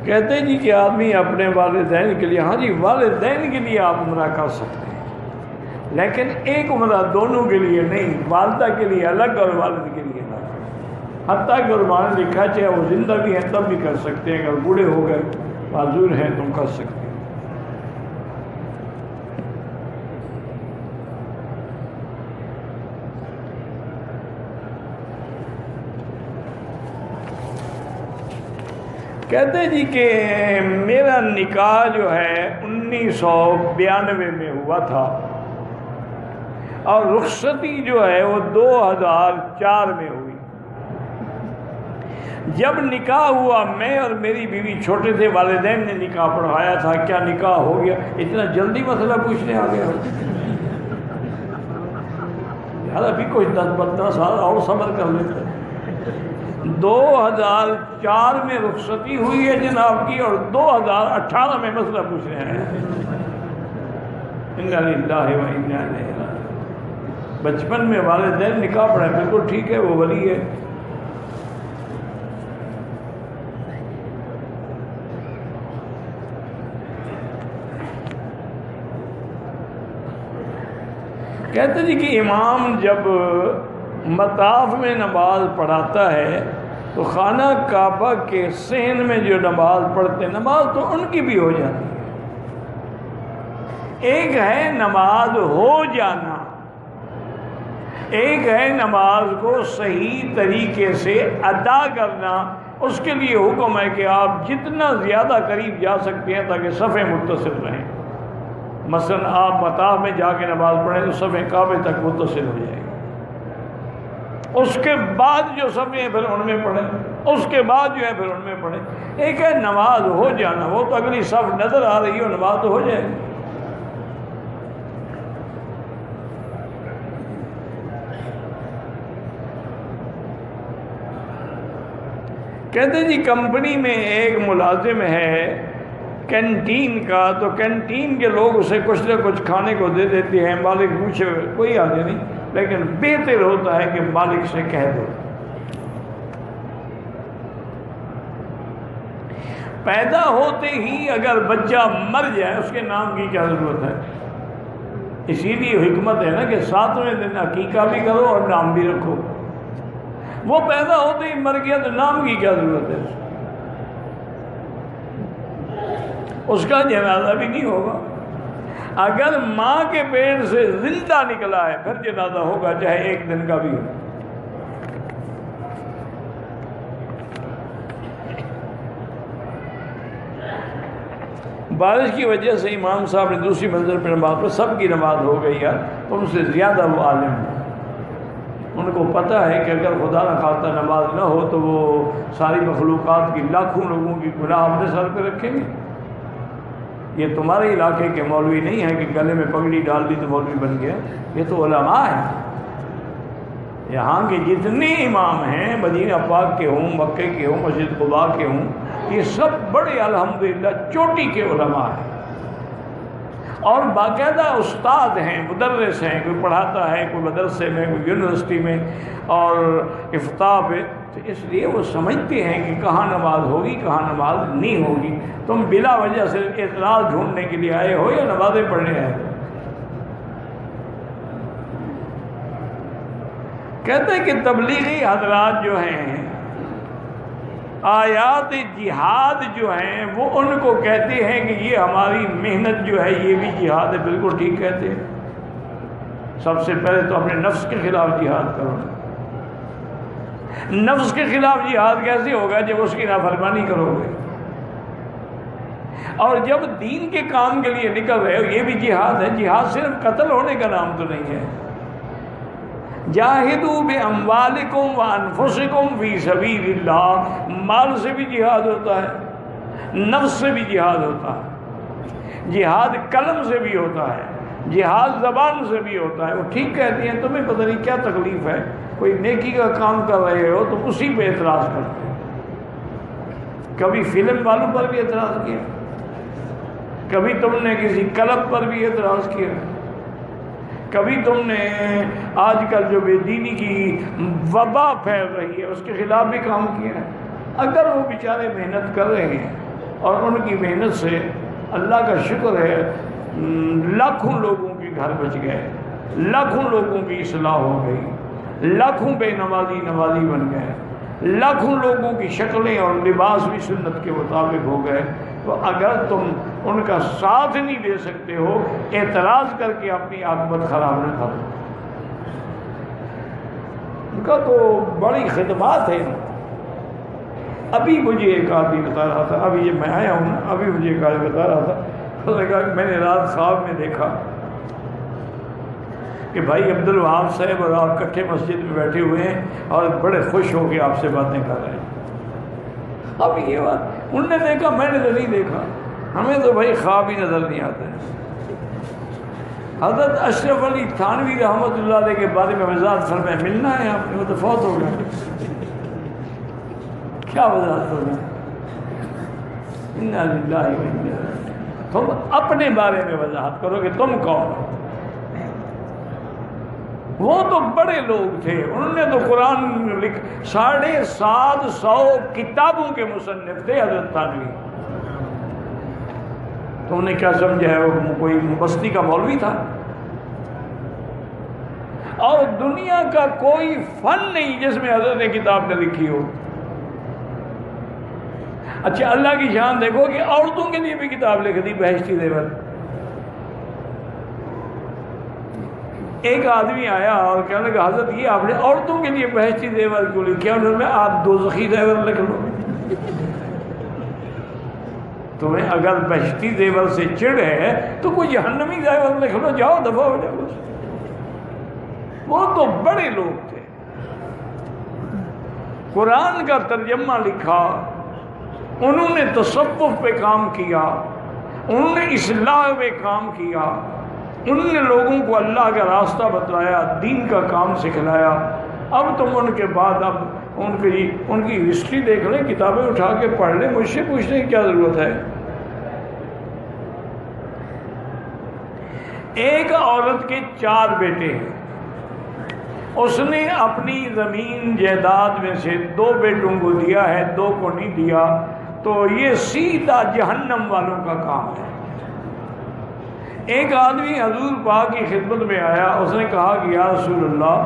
کہتے ہیں جی کہ آدمی اپنے والدین کے لیے، ہاں جی والدین کے لیے آپ عمرہ کر سکتے ہیں، لیکن ایک عمرہ دونوں کے لیے نہیں، والدہ کے لیے الگ اور والد کے لیے الگ۔ حتیٰ کہ علماء نے لکھا چاہے وہ زندہ بھی ہیں تب بھی کر سکتے ہیں، اگر بوڑھے ہو گئے معذور ہیں تو کر سکتے ہیں۔ کہتے ہیں جی کہ میرا نکاح جو ہے 1992 میں ہوا تھا اور رخصتی جو ہے وہ 2004 میں ہوئی۔ جب نکاح ہوا میں اور میری بیوی چھوٹے تھے، والدین نے نکاح پڑھایا تھا، کیا نکاح ہو گیا؟ اتنا جلدی مسئلہ پوچھنے آ گیا یار، ابھی کچھ 10-15 سال اور صبر کر لیتے۔ 2004 میں رخصتی ہوئی ہے جناب کی، اور 2018 میں مسئلہ پوچھ رہے ہیں۔ انا للہ و انا الیہ راجعون۔ بچپن میں والدین نکاح پڑھائے، بالکل ٹھیک ہے، وہ ولی ہے۔ کہتے جی کہ امام جب مطاف میں نماز پڑھاتا ہے تو خانہ کعبہ کے صحن میں جو نماز پڑھتے ہیں، نماز تو ان کی بھی ہو جاتی ہے۔ ایک ہے نماز ہو جانا، ایک ہے نماز کو صحیح طریقے سے ادا کرنا۔ اس کے لیے حکم ہے کہ آپ جتنا زیادہ قریب جا سکتے ہیں تاکہ صفیں متصل رہیں۔ مثلا آپ مطاف میں جا کے نماز پڑھیں تو صفیں کعبے تک متصل ہو جائے گی۔ اس کے بعد جو صفیں ہیں پھر ان میں پڑھیں، اس کے بعد جو ہے پھر ان میں پڑھیں۔ ایک ہے نماز ہو جانا، وہ تو اگلی صف نظر آ رہی ہے، نماز تو ہو جائے گی۔ کہتے ہیں جی کمپنی میں ایک ملازم ہے کینٹین کا، تو کینٹین کے لوگ اسے کچھ نہ کچھ کھانے کو دے دیتے ہیں، مالک پوچھے کوئی آگے نہیں، لیکن بہتر ہوتا ہے کہ مالک سے کہہ دو۔ پیدا ہوتے ہی اگر بچہ مر جائے اس کے نام کی کیا ضرورت ہے؟ اسی لیے حکمت ہے نا کہ 7ویں دن عقیقہ بھی کرو اور نام بھی رکھو۔ وہ پیدا ہوتے ہی مر گیا تو نام کی کیا ضرورت ہے؟ اس کا جنازہ بھی نہیں ہوگا۔ اگر ماں کے پیٹ سے زندہ نکلا ہے پھر جنازہ ہوگا، چاہے 1 دن کا بھی ہو۔ بارش کی وجہ سے امام صاحب نے دوسری منزل پہ نماز پڑھی، سب کی نماز ہو گئی ہے، ان سے زیادہ وہ عالم ہیں۔ ان کو پتہ ہے کہ اگر خدا نہ خواستہ نماز نہ ہو تو وہ ساری مخلوقات کی لاکھوں لوگوں کی گناہ اپنے سر پہ رکھیں گے۔ یہ تمہارے علاقے کے مولوی نہیں ہیں کہ گلے میں پگڑی ڈال دی تو مولوی بن گیا، یہ تو علماء ہیں۔ یہاں کے جتنے امام ہیں، مدینہ پاک کے ہوں، مکے کے ہوں، مسجد قباء کے ہوں، یہ سب بڑے الحمدللہ چوٹی کے علماء ہیں، اور باقاعدہ استاد ہیں، مدرس ہیں، کوئی پڑھاتا ہے، کوئی مدرسے میں، کوئی یونیورسٹی میں اور افتاء پہ، تو اس لیے وہ سمجھتے ہیں کہ کہاں نماز ہوگی کہاں نماز نہیں ہوگی۔ تم بلا وجہ سے اعتراض ڈھونڈنے کے لیے آئے ہو یا نمازیں پڑھنے آئے ہو؟ کہتے ہیں کہ تبلیغی حضرات جو ہیں آیات جہاد جو ہیں وہ ان کو کہتے ہیں کہ یہ ہماری محنت جو ہے یہ بھی جہاد ہے۔ بالکل ٹھیک کہتے ہیں۔ سب سے پہلے تو اپنے نفس کے خلاف جہاد کرو۔ نفس کے خلاف جہاد کیسے ہوگا جب اس کی نافرمانی کرو گے؟ اور جب دین کے کام کے لیے نکل رہے ہو یہ بھی جہاد ہے۔ جہاد صرف قتل ہونے کا نام تو نہیں ہے۔ جاہدوا باموالکم وانفسکم فی سبیل اللہ، مال سے بھی جہاد ہوتا ہے، نفس سے بھی جہاد ہوتا ہے، جہاد قلم سے بھی ہوتا ہے، جہاد زبان سے بھی ہوتا ہے۔ وہ ٹھیک کہتی ہیں تمہیں پتہ نہیں کیا تکلیف ہے، کوئی نیکی کا کام کر رہے ہو تو اسی پہ اعتراض کرتے ہو۔ کبھی فلم والوں پر بھی اعتراض کیا، کبھی تم نے کسی کلب پر بھی اعتراض کیا، کبھی تم نے آج کل جو بے دینی کی وبا پھیل رہی ہے اس کے خلاف بھی کام کیا ہے۔ اگر وہ بیچارے محنت کر رہے ہیں اور ان کی محنت سے اللہ کا شکر ہے لاکھوں لوگوں کے گھر بچ گئے، لاکھوں لوگوں کی اصلاح ہو گئی، لاکھوں بے نمازی بن گئے، لاکھوں لوگوں کی شکلیں اور لباس بھی سنت کے مطابق ہو گئے۔ تو اگر تم ان کا ساتھ نہیں دے سکتے ہو، اعتراض کر کے اپنی عاقبت خراب نہ کرو۔ ان کا تو بڑی خدمات ہے۔ ابھی مجھے ایک آدمی بتا رہا تھا، ابھی جب میں آیا ہوں نا، ابھی مجھے ایک آدمی بتا رہا تھا، اس نے کہا کہ میں نے رات خواب میں دیکھا کہ بھائی عبدالوہاب صاحب اور آپ اکٹھے مسجد میں بیٹھے ہوئے ہیں اور بڑے خوش ہو کے آپ سے باتیں کر رہے ہیں۔ اب یہ بات انہوں نے دیکھا، میں نے تو نہیں دیکھا، ہمیں تو بھائی خواب ہی نظر نہیں آتا ہے۔ حضرت اشرف علی تھانوی رحمۃ اللہ علیہ کے بارے میں وضاحت فرمائے، ملنا ہے آپ نے، وہ تو فوت ہو گئے، کیا وضاحت فرمائے؟ انا للہ و انا الیہ راجعون۔ تم اپنے بارے میں وضاحت کرو کہ تم کون ہو۔ وہ تو بڑے لوگ تھے، انہوں نے تو قرآن 750 کتابوں کے مصنف تھے حضرت تھانوی۔ تو انہیں کیا سمجھا ہے وہ کوئی بستی کا مولوی تھا؟ اور دنیا کا کوئی فن نہیں جس میں حضرت نے کتاب نہ لکھی ہو۔ اچھا اللہ کی شان دیکھو کہ عورتوں کے لیے بھی کتاب لکھ دی، بہشتی زیور۔ ایک آدمی آیا اور کہنے لگا حضرت یہ آپ نے عورتوں کے لیے بہشتی زیور کیوں لکھا؟ انہوں نے آپ دوزخی زیور لکھ لو۔ تمہیں اگر بہشتی زیور سے چڑ ہے تو کوئی جہنمی زیور لکھ لو، جاؤ دفعہ ہو جاؤ۔ وہ تو بڑے لوگ تھے، قرآن کا ترجمہ لکھا، انہوں نے تصوف پہ کام کیا، انہوں نے اصلاح پہ کام کیا، انہوں نے لوگوں کو اللہ کا راستہ بتلایا، دین کا کام سکھلایا۔ اب تم ان کے بعد اب ان کی ہسٹری دیکھ لیں، کتابیں اٹھا کے پڑھ لیں، مجھ سے پوچھنے کی کیا ضرورت ہے؟ ایک عورت کے 4 بیٹے ہیں، اس نے اپنی زمین جائیداد میں سے 2 بیٹوں کو دیا ہے، 2 کو نہیں دیا، تو یہ سیدھا جہنم والوں کا کام ہے۔ ایک آدمی حضور پاک کی خدمت میں آیا، اس نے کہا کہ یا رسول اللہ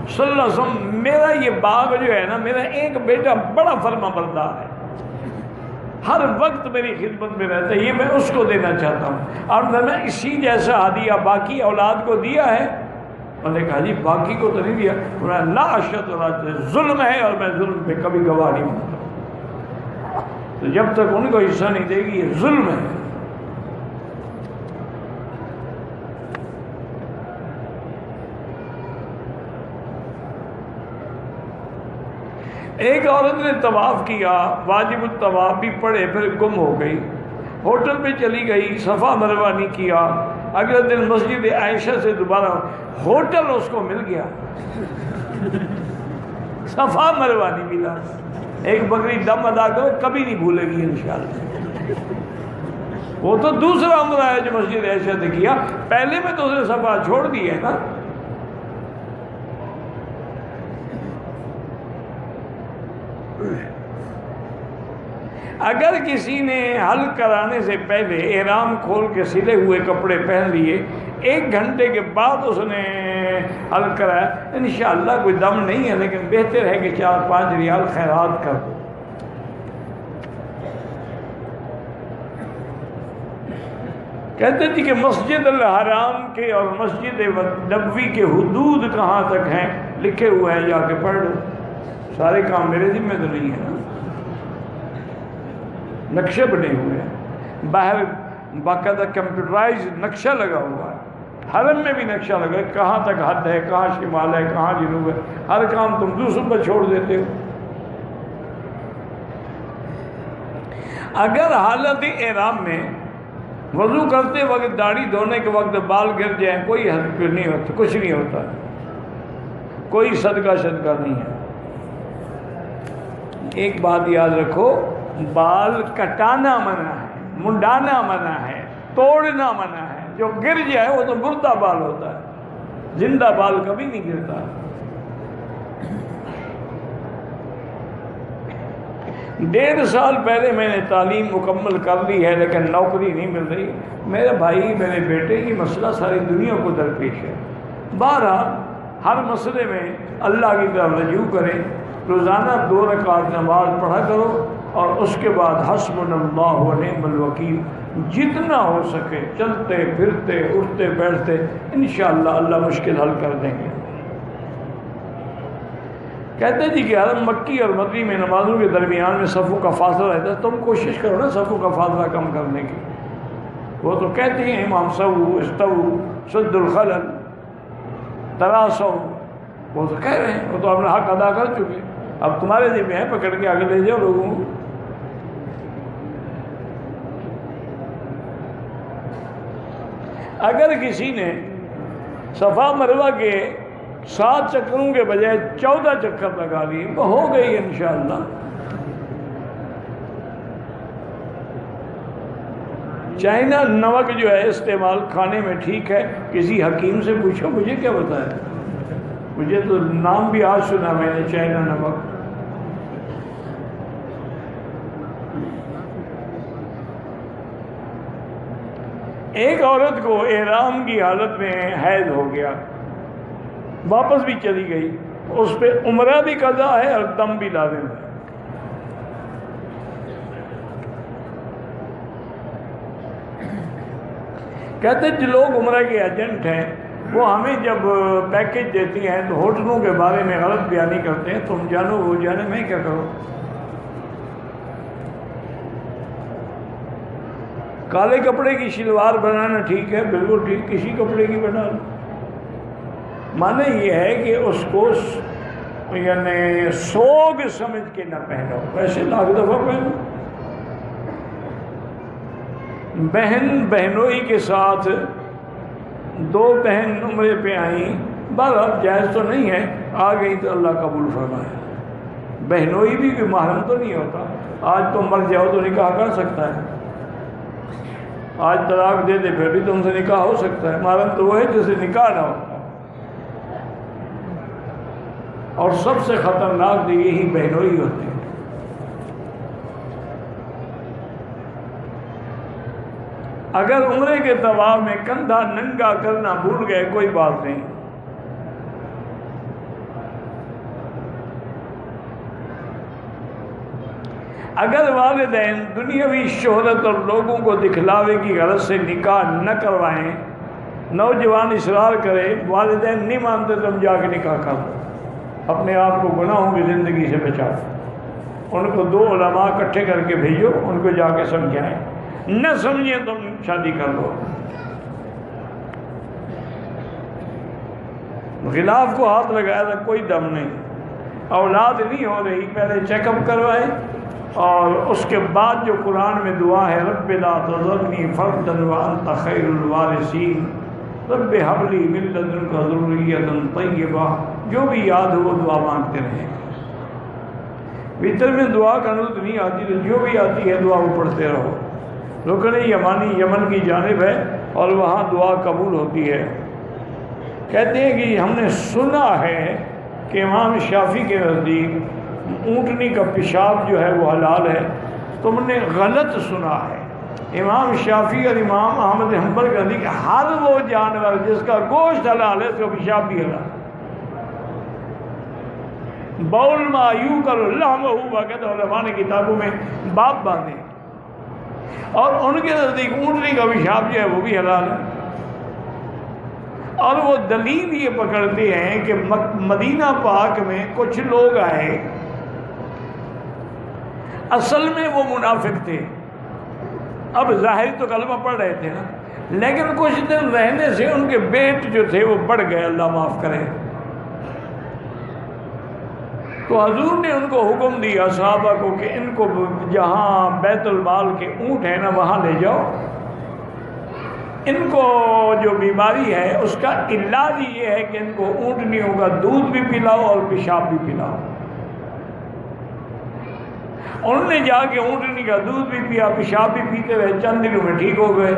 صلی اللہ علیہ وسلم، میرا یہ باغ جو ہے نا، میرا ایک بیٹا بڑا فرما بردار ہے، ہر وقت میری خدمت میں رہتا ہے، یہ میں اس کو دینا چاہتا ہوں، اور میں نے اسی جیسا ہدیہ باقی اولاد کو دیا ہے؟ انہوں نے کہا جی باقی کو تو نہیں دیا۔ انہوں نے لا اشہد ولا، ظلم ہے اور میں ظلم پہ کبھی گواہ نہیں ہوں، تو جب تک ان کو حصہ نہیں دے گی یہ ظلم ہے۔ ایک عورت نے طواف کیا، واجب الطواف بھی پڑھے، پھر گم ہو گئی، ہوٹل پہ چلی گئی، صفا مروہ نہیں کیا، اگلے دن مسجد عائشہ سے دوبارہ ہوٹل اس کو مل گیا، صفا مروہ نہیں ملا۔ ایک بکری دم ادا کرو، کبھی نہیں بھولے گی انشاءاللہ۔ وہ تو دوسرا عمرہ ہے جو مسجد عائشہ سے کیا، پہلے میں تو اس نے صفا چھوڑ دی ہے نا۔ اگر کسی نے حل کرانے سے پہلے احرام کھول کے سلے ہوئے کپڑے پہن لیے، 1 گھنٹے کے بعد اس نے حل کرایا، انشاءاللہ کوئی دم نہیں ہے، لیکن بہتر ہے کہ 4-5 ریال خیرات کر دو۔ کہتے تھے کہ مسجد الحرام کے اور مسجد نبوی کے حدود کہاں تک ہیں لکھے ہوئے ہیں، جا کے پڑھ لو، سارے کام میرے ذمہ تو نہیں ہے نا۔ نقشے بنے ہوئے ہیں، باہر باقاعدہ کمپیوٹرائز نقشہ لگا ہوا ہے، حرم میں بھی نقشہ لگا ہے، کہاں تک حد ہے، کہاں شمال ہے، کہاں جنوب ہے، ہر کام تم دوسروں پر چھوڑ دیتے ہو۔ اگر حالت احرام میں وضو کرتے وقت، داڑھی دھونے کے وقت بال گر جائیں، کوئی حد نہیں ہوتا، کچھ نہیں ہوتا، کوئی صدقہ نہیں ہے۔ ایک بات یاد رکھو، بال کٹانا منع ہے، منڈانا منع ہے، توڑنا منع ہے، جو گر جائے وہ تو مردہ بال ہوتا ہے، زندہ بال کبھی نہیں گرتا۔ 1.5 سال پہلے میں نے تعلیم مکمل کر لی ہے لیکن نوکری نہیں مل رہی. میرے بھائی میرے بیٹے یہ مسئلہ ساری دنیا کو درپیش ہے. بہرحال ہر مسئلے میں اللہ کی طرف رجوع کریں. روزانہ 2 رکعت نماز پڑھا کرو اور اس کے بعد حسبنا اللہ و نعم الوکیل جتنا ہو سکے چلتے پھرتے اٹھتے بیٹھتے انشاءاللہ اللہ مشکل حل کر دیں گے. کہتے جی کہ حرم مکی اور مدنی میں نمازوں کے درمیان میں صفوں کا فاصلہ رہتا ہے. تم کوشش کرو نا صفوں کا فاصلہ کم کرنے کی. وہ تو کہتے ہیں امام سووا استووا سد الخلل تراصوا، وہ تو کہہ رہے ہیں، وہ تو اپنا حق ادا کر چکے. اب تمہارے ذمہ ہے پکڑ کے آگے لے جاؤ لوگوں کو. اگر کسی نے صفا مروہ کے 7 چکروں کے بجائے 14 چکر لگا لیے تو ہو گئی انشاءاللہ. چائنا نمک جو ہے استعمال کھانے میں ٹھیک ہے. کسی حکیم سے پوچھو، مجھے کیا بتایا، مجھے تو نام بھی آج سنا میں نے چائنا نمک. ایک عورت کو احرام کی حالت میں حیض ہو گیا، واپس بھی چلی گئی، اس پہ عمرہ بھی قضا ہے اور دم بھی لازم ہے. کہتے ہیں جو لوگ عمرہ کے ایجنٹ ہیں وہ ہمیں جب پیکج دیتی ہیں تو ہوٹلوں کے بارے میں غلط بیانی کرتے ہیں. تم جانو وہ جانے، میں کیا کروں. کالے کپڑے کی شلوار بنانا ٹھیک ہے، بالکل ٹھیک، کسی کپڑے کی بنا لو. معنی یہ ہے کہ اس کو یعنی سوگ سمجھ کے نہ پہنو، ویسے لاکھ دفعہ پہنو. بہن بہنوئی کے ساتھ 2 بہن عمرے پہ آئیں، بہرحال جائز تو نہیں ہے، آ گئی تو اللہ قبول فرمائے. بہنوئی بھی کوئی محرم تو نہیں ہوتا. آج تم مر جاؤ تو نکاح کر سکتا ہے، آج طلاق دے دے پھر بھی تم سے نکاح ہو سکتا ہے. محرم تو وہ ہے جسے نکاح نہ ہوتا. اور سب سے خطرناک تو یہی بہنوئی ہوتی ہے. اگر عمرے کے طواف میں کندھا ننگا کرنا بھول گئے کوئی بات نہیں، اگر والدین دنیاوی شہرت اور لوگوں کو دکھلاوے کی غرض سے نکاح نہ کروائیں، نوجوان اصرار کرے والدین نہیں مانتے تم جا کے نکاح کر دو، اپنے آپ کو گناہوں کی زندگی سے بچاؤ. ان کو 2 علماء اکٹھے کر کے بھیجو، ان کو جا کے سمجھائیں. نہ سمجھیں تم شادی کر لو. غلاف کو ہاتھ لگایا تھا کوئی دم نہیں. اولاد نہیں ہو رہی، پہلے چیک اپ کروائے اور اس کے بعد جو قرآن میں دعا ہے رب لا تذرنی فردا وانت خیر الوارثین، رب ہب لی من لدنک ذریۃ طیبہ، جو بھی یاد ہو وہ دعا مانگتے رہیں. وطر میں دعا قنوت نہیں آتی تو جو بھی آتی ہے دعا وہ پڑھتے رہو. رکن یمانی یمن کی جانب ہے اور وہاں دعا قبول ہوتی ہے. کہتے ہیں کہ ہم نے سنا ہے کہ امام شافعی کے نزدیک اونٹنی کا پیشاب جو ہے وہ حلال ہے. تم نے غلط سنا ہے. امام شافعی اور امام احمد حنبل کا نزدیک ہر وہ جانور جس کا گوشت حلال ہے اس کا پیشاب بھی حلال. بول ما یوکل لحمہ کہتے ہیں علماء نے کتابوں میں باب باندھے، اور ان کے نزدیک اونٹنی کا پیشاب جو ہے وہ بھی حلال ہے. اور وہ دلیل یہ پکڑتے ہیں کہ مدینہ پاک میں کچھ لوگ آئے، اصل میں وہ منافق تھے، اب ظاہر تو کلمہ پڑھ رہے تھے نا، لیکن کچھ دن رہنے سے ان کے بیٹ جو تھے وہ بڑھ گئے، اللہ معاف کرے. تو حضور نے ان کو حکم دیا صحابہ کو کہ ان کو جہاں بیت المال کے اونٹ ہیں نا وہاں لے جاؤ. ان کو جو بیماری ہے اس کا علاج یہ ہے کہ ان کو اونٹنیوں کا دودھ بھی پلاؤ اور پیشاب بھی پلاؤ. انہوں نے جا کے اونٹنی کا دودھ بھی پیا، پیشاب بھی پیتے رہے، چند دنوں میں ٹھیک ہو گئے.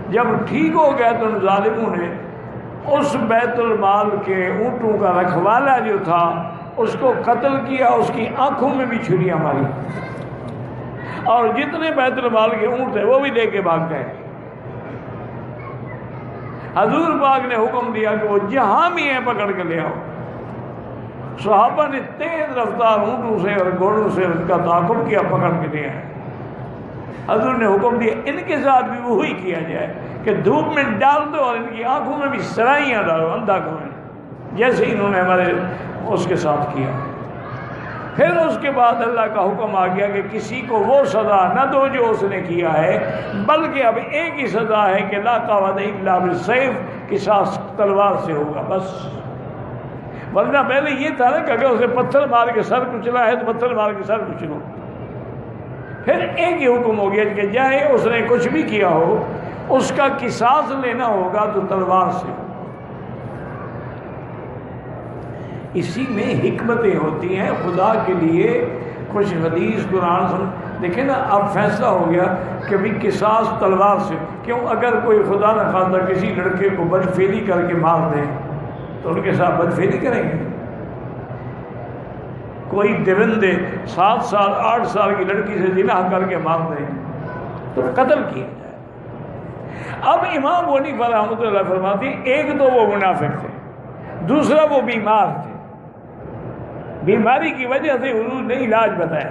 جب ٹھیک ہو گئے تو ان ظالموں نے اس بیت المال کے اونٹوں کا رکھوالا جو تھا اس کو قتل کیا، اس کی آنکھوں میں بھی چھریاں ماری. اور جتنے بیت المال کے اونٹ تھے وہ بھی لے کے بھاگ گئے۔ حضور پاک نے حکم دیا کہ وہ جہاں بھی ہیں پکڑ کے لے آؤ۔ صحابہ نے تیز رفتار اونٹوں سے اور گھوڑوں سے ان کا تعاقب کیا، پکڑ کے لے آئے۔ حضور نے حکم دیا ان کے ساتھ بھی وہی کیا جائے کہ دھوپ میں ڈال دو اور ان کی آنکھوں میں بھی سرائیاں ڈالو، اندھا کریں، جیسے انہوں نے ہمارے اس کے ساتھ کیا۔ پھر اس کے بعد اللہ کا حکم آ گیا کہ کسی کو وہ سزا نہ دو جو اس نے کیا ہے، بلکہ اب ایک ہی سزا ہے کہ لا قوت الا بالسیف، قصاص تلوار سے ہوگا بس۔ ورنہ پہلے یہ تھا نا کہ اگر اسے پتھر مار کے سر کچلا ہے تو پتھر مار کے سر کچلو۔ پھر ایک ہی حکم ہو گیا کہ چاہے اس نے کچھ بھی کیا ہو، اس کا قصاص لینا ہوگا تو تلوار سے۔ اسی میں حکمتیں ہوتی ہیں خدا کے لیے، کچھ حدیث قرآن دیکھیں نا، اب فیصلہ ہو گیا کہ بھی قصاص تلوار سے۔ کیوں؟ اگر کوئی خدا نہ خواستہ کسی لڑکے کو بدفعلی کر کے مار دیں تو ان کے ساتھ بدفعلی کریں گے؟ کوئی درندے 7 سال 8 سال کی لڑکی سے زنا کر کے مار دیں تو قتل کیا جائے۔ اب امام ابو حنیفہ رحمۃ اللہ فرماتے ہیں ایک تو وہ منافق تھے، دوسرا وہ بیمار تھے، بیماری کی وجہ سے حضور نے علاج بتایا،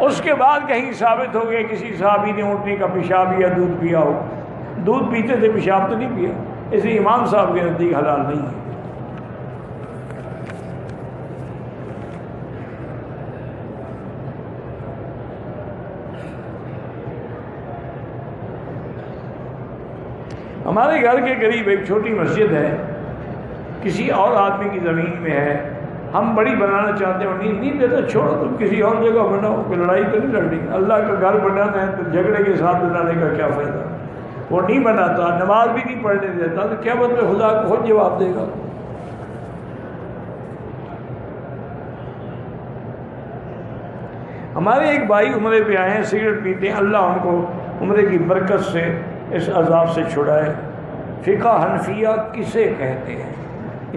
اس کے بعد کہیں ثابت ہو گیا کسی صحابی نے اونٹنی کا پیشاب یا دودھ پیا ہو۔ دودھ پیتے تھے، پیشاب تو نہیں پیا، اس لیے امام صاحب کے نزدیک حلال نہیں ہے۔ ہمارے گھر کے قریب ایک چھوٹی مسجد ہے، کسی اور آدمی کی زمین میں ہے، ہم بڑی بنانا چاہتے ہیں، نہیں دیتا، چھوڑو تم کسی اور جگہ بناؤ، کوئی لڑائی تو نہیں لڑنی۔ اللہ کا گھر بنانا ہے تو جھگڑے کے ساتھ بنانے کا کیا فائدہ؟ وہ نہیں بناتا، نماز بھی نہیں پڑھنے دیتا، تو کیا مطلب خدا کو خود جواب دے گا۔ ہمارے ایک بھائی عمرے پہ آئے ہیں، سگریٹ پیتے ہیں، اللہ ان کو عمرے کی برکت سے اس عذاب سے چھڑائے۔ فقہ حنفیہ کسے کہتے ہیں؟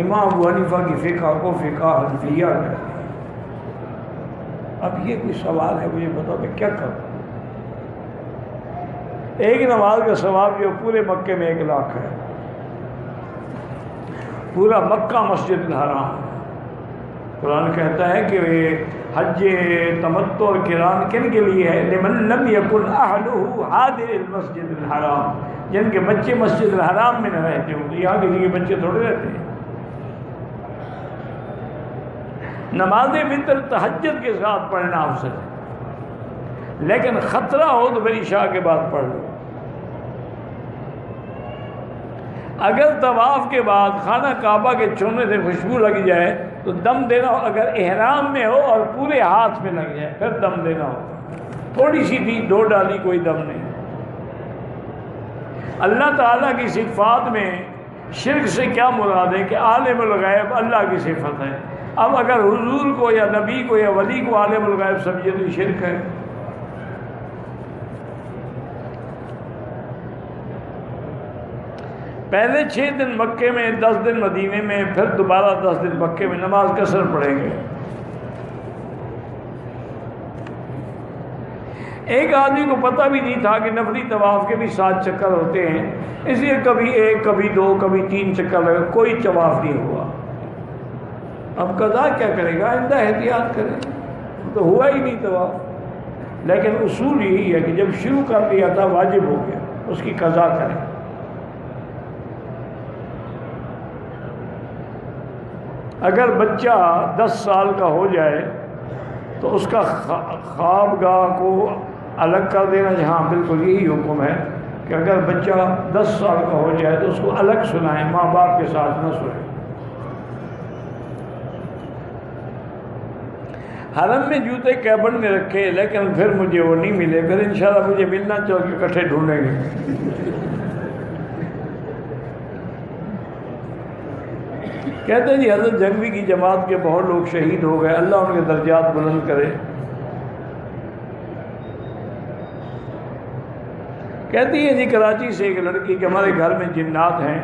امام ابو حنیفہ کی فقہ کو فقہ حنفیہ کہتے ہیں۔ اب یہ کوئی سوال ہے، مجھے بتاؤ کہ کیا کروں؟ ایک نماز کا ثواب جو پورے مکے میں 1 لاکھ ہے، پورا مکہ مسجد الحرام۔ قرآن کہتا ہے کہ حج تمتع اور قران کن کے لیے ہے؟ لمن لم یکن اہلہ حاضر المسجد الحرام، جن کے بچے مسجد الحرام میں نہ رہتے ہوں۔ یہاں کسی کے بچے تھوڑے رہتے ہیں۔ نماز وتر تہجد کے ساتھ پڑھنا افضل ہے، لیکن خطرہ ہو تو پھر عشاء کے بعد پڑھ لو۔ اگر طواف کے بعد خانہ کعبہ کے چھونے سے خوشبو لگ جائے تو دم دینا ہو، اگر احرام میں ہو اور پورے ہاتھ میں لگ جائے پھر دم دینا ہو، تھوڑی سی بھی 2 ڈالی کوئی دم نہیں۔ اللہ تعالیٰ کی صفات میں شرک سے کیا مراد ہے کہ عالم الغیب اللہ کی صفت ہے۔ اب اگر حضور کو یا نبی کو یا ولی کو عالم الغیب سمجھے تو شرک ہے۔ پہلے 6 دن مکے میں، 10 دن مدینے میں، پھر دوبارہ 10 دن مکے میں نماز قصر پڑھیں گے۔ ایک آدمی کو پتہ بھی نہیں تھا کہ نفلی طواف کے بھی 7 چکر ہوتے ہیں، اس لیے کبھی 1 کبھی 2 کبھی 3 چکر لگے، کوئی طواف نہیں ہوا۔ اب قضا کیا کرے گا؟ آئندہ احتیاط کرے، تو ہوا ہی نہیں طواف۔ لیکن اصول یہی ہے کہ جب شروع کر دیا تھا واجب ہو گیا، اس کی قضا کریں۔ اگر بچہ 10 سال کا ہو جائے تو اس کا خوابگاہ کو الگ کر دینا، جہاں بالکل یہی حکم ہے کہ اگر بچہ 10 سال کا ہو جائے تو اس کو الگ سنائیں، ماں باپ کے ساتھ نہ سنائیں۔ حرم میں جوتے کیبن میں رکھے، لیکن پھر مجھے وہ نہیں ملے، پھر انشاءاللہ مجھے ملنا چاہیے، اکٹھے ڈھونڈیں گے۔ کہتے ہیں جی حضرت جنگوی کی جماعت کے بہت لوگ شہید ہو گئے، اللہ ان کے درجات بلند کرے۔ کہتی ہے جی کراچی سے ایک لڑکی کہ ہمارے گھر میں جنات ہیں،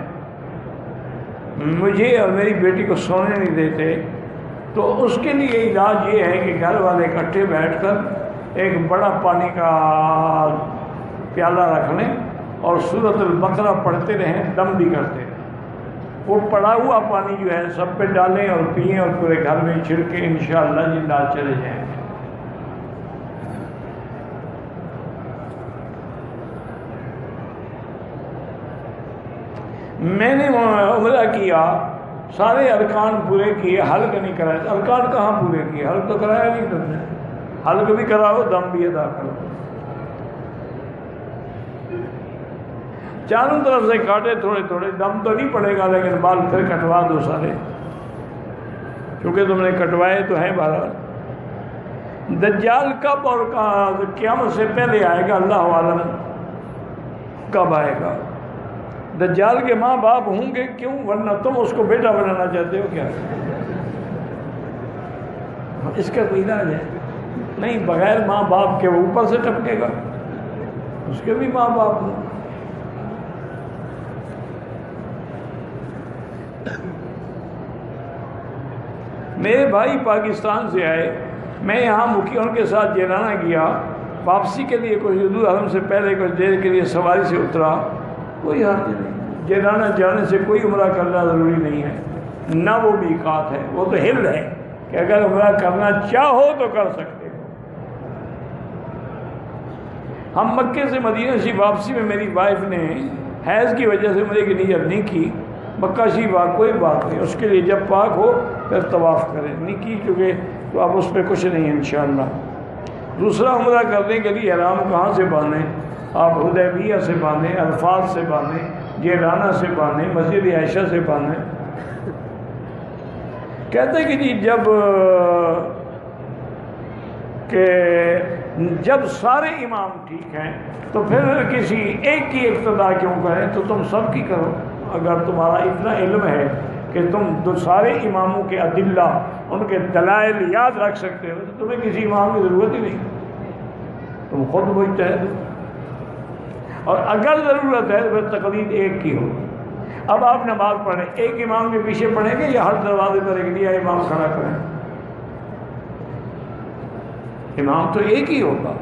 مجھے اور میری بیٹی کو سونے نہیں دیتے، تو اس کے لیے علاج یہ ہے کہ گھر والے اکٹھے بیٹھ کر ایک بڑا پانی کا پیالہ رکھ لیں اور سورۃ البقرہ پڑھتے رہیں، دم بھی کرتے رہیں۔ وہ پڑا ہوا پانی جو ہے سب پہ ڈالیں اور پئیں اور پورے گھر میں چھڑکیں، انشاءاللہ جنات چلے جائیں گے۔ میں نے عمرہ کیا، سارے ارکان پورے کیے، حلق نہیں کرائے۔ ارکان کہاں پورے کیے؟ حلق تو کرایا نہیں تم نے۔ حلق بھی کراؤ، دم بھی ادا کرو۔ چاروں طرف سے کاٹے تھوڑے تھوڑے، دم تو نہیں پڑے گا لیکن بال پھر کٹوا دو سارے، کیونکہ تم نے کٹوائے تو ہیں۔ بہرحال دجال کب اور قیامت سے پہلے آئے گا اللہ عالم کب آئے گا۔ دجال کے ماں باپ ہوں گے، کیوں؟ ورنہ تم اس کو بیٹا بنانا چاہتے ہو کیا؟ اس کا کوئی علاج ہے نہیں، بغیر ماں باپ کے وہ اوپر سے ٹپکے گا، اس کے بھی ماں باپ ہوں۔ میرے بھائی پاکستان سے آئے، میں یہاں مکھیوں کے ساتھ جیلانہ گیا، واپسی کے لیے کچھ حضور حرم سے پہلے کچھ دیر کے لیے سواری سے اترا، کوئی حرج نہیں، جیلانہ جانے سے کوئی عمرہ کرنا ضروری نہیں ہے، نہ وہ میقات ہے، وہ تو ہل ہے کہ اگر عمرہ کرنا چاہو تو کر سکتے ہو۔ ہم مکے سے مدینہ شریف واپسی میں میری وائف نے حیض کی وجہ سے عمرے کی نیت نہیں کی، مکہ شریف کوئی بات نہیں، اس کے لیے جب پاک ہو پھر طواف کریں، نہیں کی چونکہ تو اب اس پہ کچھ نہیں ہے انشاءاللہ۔ دوسرا عمرہ کرنے کے لیے احرام کہاں سے باندھیں؟ آپ حدیبیہ سے باندھیں، عرفات سے باندھیں، جیلانہ سے باندھیں، مسجد عائشہ سے باندھیں۔ کہتے کہ جی جب سارے امام ٹھیک ہیں تو پھر کسی ایک کی اقتداء کیوں کریں، تو تم سب کی کرو۔ اگر تمہارا اتنا علم ہے کہ تم سارے اماموں کے ادلہ، ان کے دلائل یاد رکھ سکتے ہو، تو تمہیں کسی امام کی ضرورت ہی نہیں، تم خود مجتہد ہو۔ اور اگر ضرورت ہے تو پھر تقلید ایک کی ہو۔ اب آپ نماز پڑھیں، ایک امام کے پیچھے پڑھیں گے یا ہر دروازے پر ایک نیا امام کھڑا کریں؟ امام تو ایک ہی ہوگا۔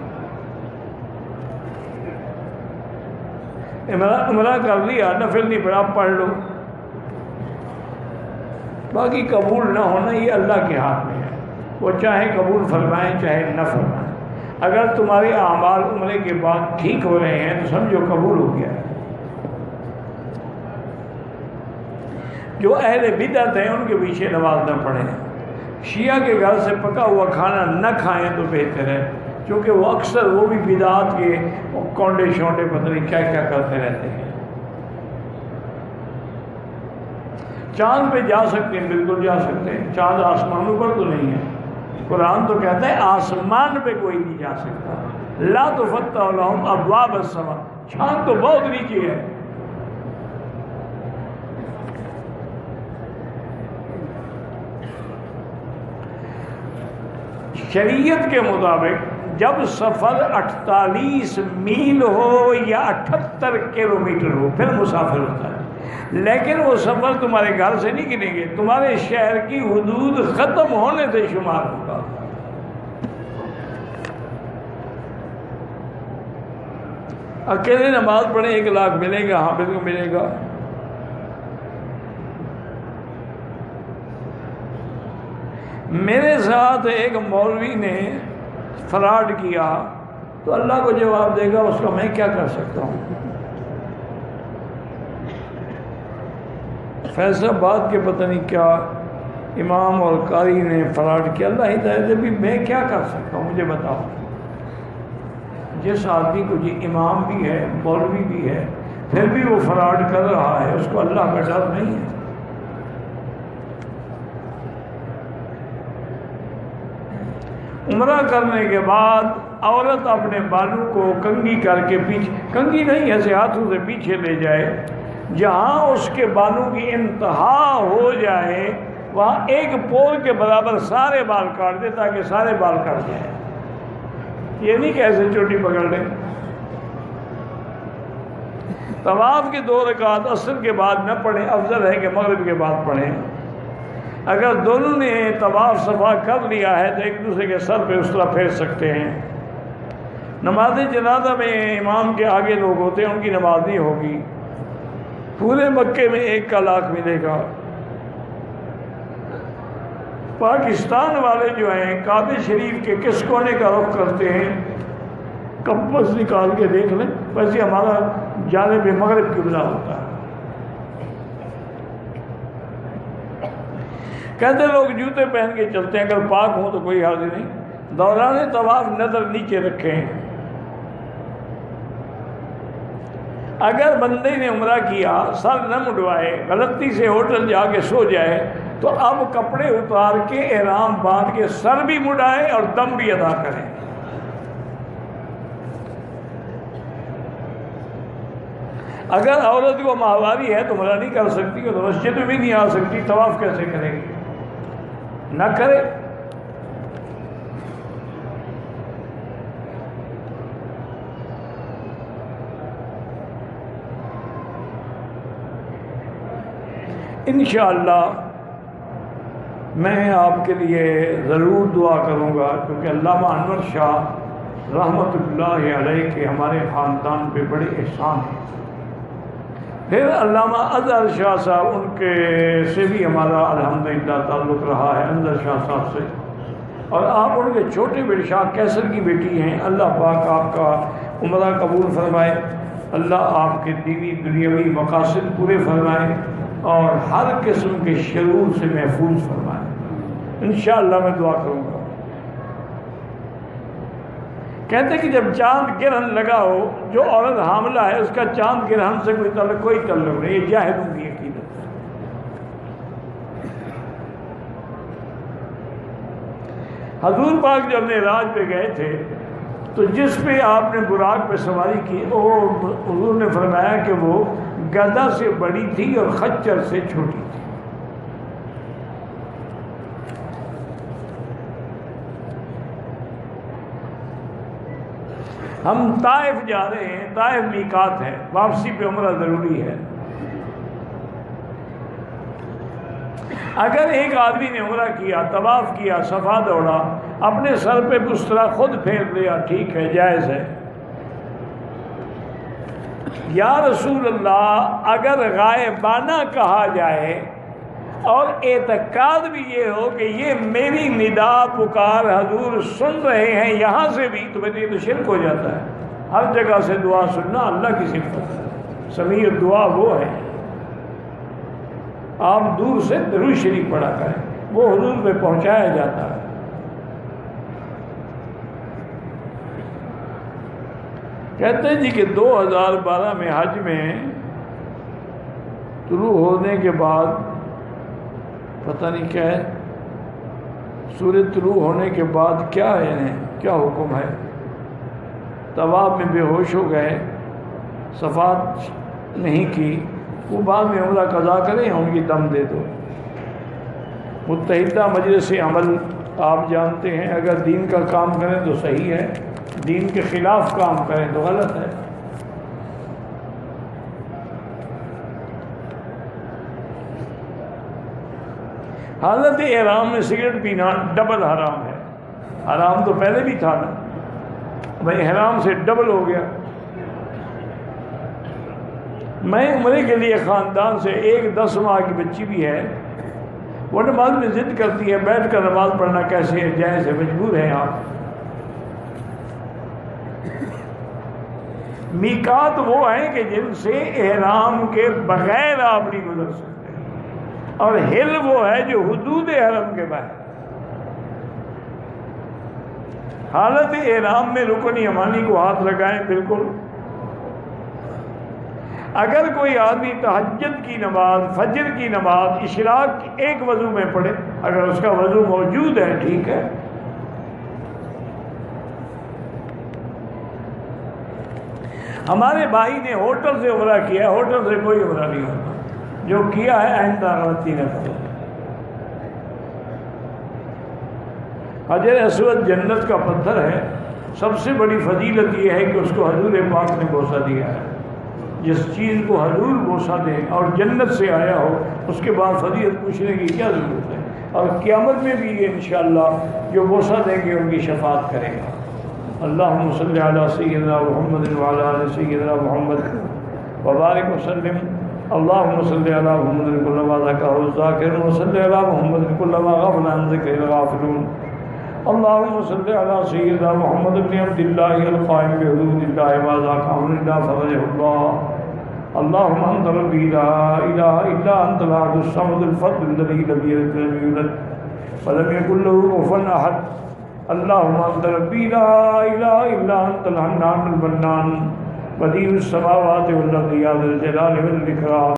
عمرہ کر لیا، نفل نہیں پڑھا، پڑھ لو، باقی قبول نہ ہونا یہ اللہ کے ہاتھ میں ہے، وہ چاہے قبول فرمائیں چاہے نہ فرمائیں۔ اگر تمہارے اعمال عمرے کے بعد ٹھیک ہو رہے ہیں تو سمجھو قبول ہو گیا ہے۔ جو اہل بدعت ہیں ان کے پیچھے نماز نہ پڑھیں، شیعہ کے گھر سے پکا ہوا کھانا نہ کھائیں تو بہتر ہے، کیونکہ وہ اکثر وہ بھی بدعات کے کونڈے شونڈے پتہ نہیں کیا کیا کرتے رہتے ہیں۔ چاند پہ جا سکتے ہیں، بالکل جا سکتے ہیں، چاند آسمانوں پر تو نہیں ہے، قرآن تو کہتا ہے آسمان پہ کوئی نہیں جا سکتا، لا تفتح لہم ابواب السماء، چاند تو بہت نیچے ہے۔ شریعت کے مطابق جب سفر 48 میل ہو یا 78 کلومیٹر ہو پھر مسافر ہوتا ہے، لیکن وہ سفر تمہارے گھر سے نہیں گنیں گے، تمہارے شہر کی حدود ختم ہونے سے شمار ہوگا۔ اکیلے نماز پڑھیں 1 لاکھ ملے گا، حافظ کو ملے گا۔ میرے ساتھ ایک مولوی نے فراڈ کیا تو اللہ کو جواب دے گا، اس کا میں کیا کر سکتا ہوں؟ فیصل آباد کے پتہ نہیں کیا امام اور قاری نے فراڈ کیا، اللہ ہدایت دے، بھی میں کیا کر سکتا ہوں مجھے بتاؤ۔ جس آدمی کو جی امام بھی ہے مولوی بھی ہے پھر بھی وہ فراڈ کر رہا ہے، اس کو اللہ کا ڈر نہیں ہے۔ عمرہ کرنے کے بعد عورت اپنے بالوں کو کنگھی کر کے پیچھے، کنگھی نہیں ایسے ہاتھوں سے پیچھے لے جائے، جہاں اس کے بالوں کی انتہا ہو جائے وہاں 1 پور کے برابر سارے بال کاٹ دے تاکہ سارے بال کٹ جائیں۔ یہ نہیں کہ ایسے چوٹی پکڑ لیں۔ طواف کے 2 رکعت عصر کے بعد نہ پڑھیں، افضل ہے کہ مغرب کے بعد پڑھیں۔ اگر دونوں نے طواف صفا کر لیا ہے تو ایک دوسرے کے سر پہ اس طرح پھیر سکتے ہیں، نماز جنازہ میں امام کے آگے لوگ ہوتے ہیں، ان کی نماز نہیں ہوگی، پورے مکے میں 1 کا لاکھ ملے گا۔ پاکستان والے جو ہیں کعبہ شریف کے کس کونے کا رخ کرتے ہیں، کمپس نکال کے دیکھ لیں، ویسے ہمارا جانب مغرب قبلہ ہوتا ہے۔ کہتے لوگ جوتے پہن کے چلتے ہیں، اگر پاک ہوں تو کوئی حرج نہیں۔ دوران طواف نظر نیچے رکھیں۔ اگر بندے نے عمرہ کیا، سر نہ مڈوائے، غلطی سے ہوٹل جا کے سو جائے تو اب کپڑے اتار کے احرام باندھ کے سر بھی مڈائے اور دم بھی ادا کریں۔ اگر عورت کو ماہواری ہے تو عمرہ نہیں کر سکتی، تو مسجد میں بھی نہیں آ سکتی، طواف کیسے کرے گی؟ نہ کرے۔ انشاءاللہ میں آپ کے لیے ضرور دعا کروں گا، کیونکہ علامہ انور شاہ رحمۃ اللہ علیہ کے ہمارے خاندان پہ بڑے احسان ہیں۔ پھر علامہ اظہر شاہ صاحب، ان کے سے بھی ہمارا الحمدللہ تعلق رہا ہے، اظہر شاہ صاحب سے، اور آپ ان کے چھوٹے بیٹے شاہ کیسر کی بیٹی ہیں۔ اللہ پاک آپ کا عمرہ قبول فرمائے، اللہ آپ کے دینی دنیاوی مقاصد پورے فرمائے اور ہر قسم کے شرور سے محفوظ فرمائے۔ انشاءاللہ میں دعا کروں گا۔ کہتے کہ جب چاند گرہن لگا ہو، جو عورت حاملہ ہے اس کا چاند گرہن سے کوئی تعلق نہیں، یہ جاہلوں کی عقیدت ہے۔ حضور پاک جب معراج پہ گئے تھے تو جس پہ آپ نے براق پہ سواری کی، وہ حضور نے فرمایا کہ وہ گدھا سے بڑی تھی اور خچر سے چھوٹی تھی۔ ہم طائف جا رہے ہیں، طائف میقات ہے، واپسی پہ عمرہ ضروری ہے۔ اگر ایک آدمی نے عمرہ کیا، طواف کیا، صفا دوڑا، اپنے سر پہ بسترا خود پھیر لیا، ٹھیک ہے، جائز ہے۔ یا رسول اللہ، اگر غائبانہ کہا جائے اور اعتقاد بھی یہ ہو کہ یہ میری ندا پکار حضور سن رہے ہیں یہاں سے بھی، تو یہ تو شرک ہو جاتا ہے۔ ہر جگہ سے دعا سننا اللہ کی صفت ہے، سمیع دعا وہ ہے۔ آپ دور سے درود شریف پڑھا کریں، وہ حضور پہ پہنچایا جاتا ہے۔ کہتے ہیں جی کہ 2012 میں حج میں طلوع ہونے کے بعد پتہ نہیں کیا ہے، سورج طلوع ہونے کے بعد کیا ہے، یعنی کیا حکم ہے، طواف میں بے ہوش ہو گئے، صفات نہیں کی، وہ بعد میں عمرہ قضا کریں یا ان کی دم دے دو۔ متحدہ مجلس عمل آپ جانتے ہیں، اگر دین کا کام کریں تو صحیح ہے، دین کے خلاف کام کریں تو غلط ہے۔ حالت احرام میں سگریٹ پینا ڈبل حرام ہے۔ حرام تو پہلے بھی تھا نا، بھائی احرام سے ڈبل ہو گیا۔ میں عمرے کے لیے خاندان سے ایک 10 ماہ کی بچی بھی ہے، وہ نماز میں ضد کرتی ہے، بیٹھ کر نماز پڑھنا کیسے ہے، جائز ہے، مجبور ہیں آپ۔ میقات وہ ہیں کہ جن سے احرام کے بغیر آپ نہیں گزر سکتے، اور ہل وہ ہے جو حدود حرم کے باہر۔ حالت احرام میں رکن یمانی کو ہاتھ لگائیں، بالکل۔ اگر کوئی آدمی تہجد کی نماز، فجر کی نماز، اشراق ایک وضو میں پڑھے، اگر اس کا وضو موجود ہے ٹھیک ہے۔ ہمارے بھائی نے ہوٹل سے عمرہ کیا ہے، ہوٹل سے کوئی عمرہ نہیں ہوتا، جو کیا ہے آئندہ غلطی نہ کرو۔ حجر اسود جنت کا پتھر ہے، سب سے بڑی فضیلت یہ ہے کہ اس کو حضور پاک نے بوسہ دیا ہے۔ جس چیز کو حضور بوسہ دیں اور جنت سے آیا ہو، اس کے بعد فضیلت پوچھنے کی کیا ضرورت ہے؟ اور قیامت میں بھی یہ انشاءاللہ جو بوسہ دیں گے ان کی شفاعت کرے گا۔ اللهم صل على سيدنا محمد وعلى آل سيدنا محمد وبارك وسلم. اللهم صل على محمد كلما ذكره الذاكرون وصل على محمد كلما غفل عن ذكره الغافلون. اللهم صل على سيدنا محمد بن عبد الله القائم بحدود الله ما ذاك امر الا فرجه الله. اللهم انت ربي لا اله الا انت الاحد الصمد الفرد الذي لم يلد ولم يولد ولم يكن له كفوا احد. اللهم انت ربي لا اله الا انت الحنان المنان بديع السماوات والارض يا ذا الجلال والاكرام.